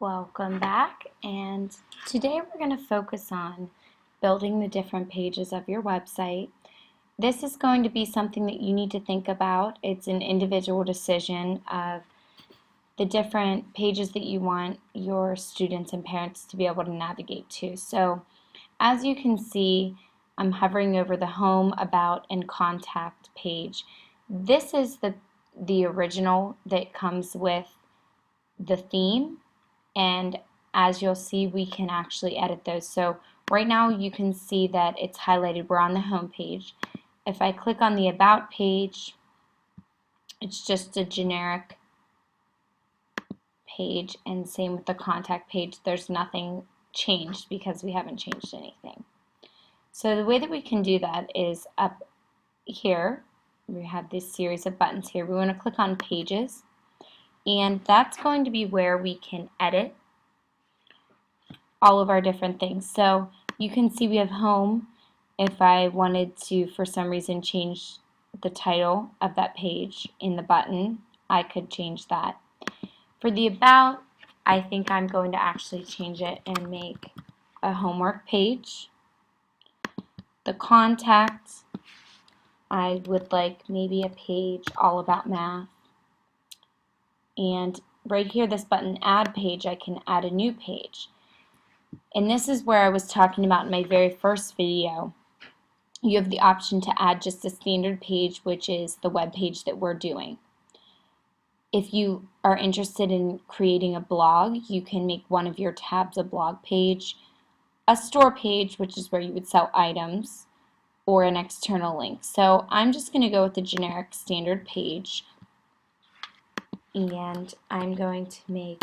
Welcome back, and today we're going to focus on building the different pages of your website. This is going to be something that you need to think about. It's an individual decision of the different pages that you want your students and parents to be able to navigate to. So as you can see, I'm hovering over the home, about, and contact page. This is the original that comes with the theme. And as you'll see, we can actually edit those. So right now you can see that it's highlighted. We're on the home page. If I click on the About page, it's just a generic page, and same with the contact page. There's nothing changed because we haven't changed anything. So the way that we can do that is up here. We have this series of buttons here. We want to click on Pages, and that's going to be where we can edit all of our different things. So you can see we have home. If I wanted to, for some reason, change the title of that page in the button, I could change that. For the About, I think I'm going to actually change it and make a homework page. The Contact, I would like maybe a page all about math. And right here, this button, Add Page, I can add a new page. And this is where I was talking about in my very first video. You have the option to add just a standard page, which is the web page that we're doing. If you are interested in creating a blog, you can make one of your tabs a blog page, a store page, which is where you would sell items, or an external link. So I'm just going to go with the generic standard page, and I'm going to make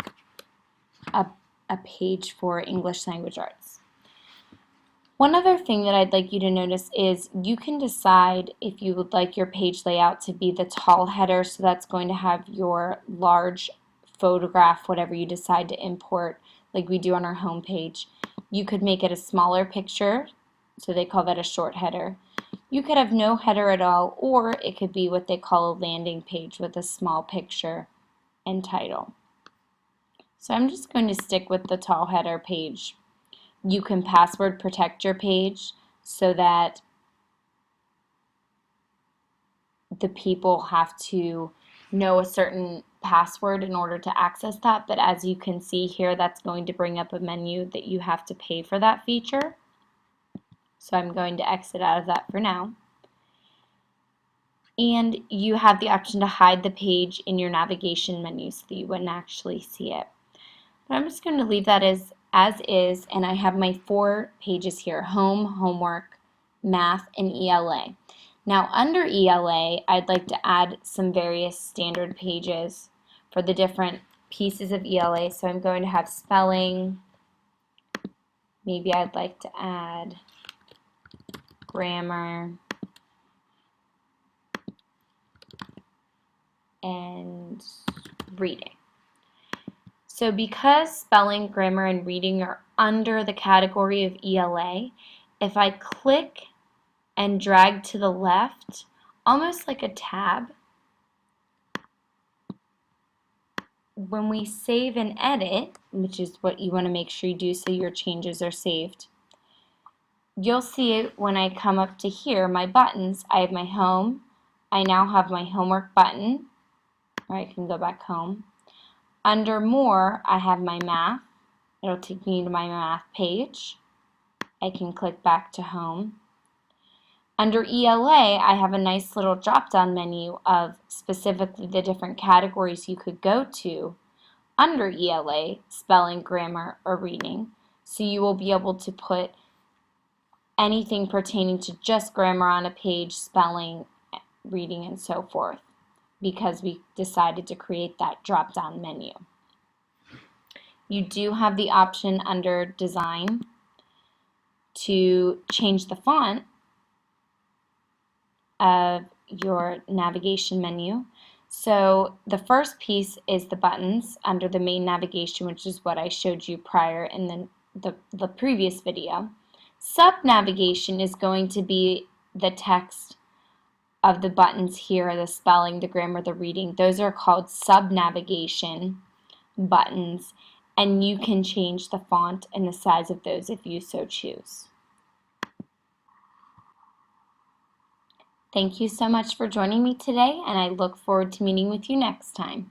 a page for English Language Arts. One other thing that I'd like you to notice is you can decide if you would like your page layout to be the tall header, so that's going to have your large photograph, whatever you decide to import, like we do on our home page. You could make it a smaller picture, so they call that a short header. You could have no header at all, or it could be what they call a landing page with a small picture and title. So I'm just going to stick with the tall header page. You can password protect your page so that the people have to know a certain password in order to access that, but as you can see here, that's going to bring up a menu that you have to pay for that feature. So I'm going to exit out of that for now. And you have the option to hide the page in your navigation menu so that you wouldn't actually see it. But I'm just going to leave that as is, and I have my 4 pages here: home, homework, math, and ELA. Now under ELA, I'd like to add some various standard pages for the different pieces of ELA. So I'm going to have spelling. Maybe I'd like to add grammar and reading. So because spelling, grammar, and reading are under the category of ELA, if I click and drag to the left, almost like a tab, when we save and edit, which is what you want to make sure you do so your changes are saved, you'll see it when I come up to here, my buttons. I have my home. I now have my homework button, or I can go back home. Under More, I have my math. It'll take me to my math page. I can click back to home. Under ELA, I have a nice little drop-down menu of specifically the different categories you could go to under ELA, spelling, grammar, or reading. So you will be able to put anything pertaining to just grammar on a page, spelling, reading, and so forth, because we decided to create that drop-down menu. You do have the option under Design to change the font of your navigation menu. So the first piece is the buttons under the main navigation, which is what I showed you prior in the previous video. Sub-navigation is going to be the text of the buttons here, the spelling, the grammar, the reading. Those are called sub-navigation buttons. and you can change the font and the size of those if you so choose. Thank you so much for joining me today, and I look forward to meeting with you next time.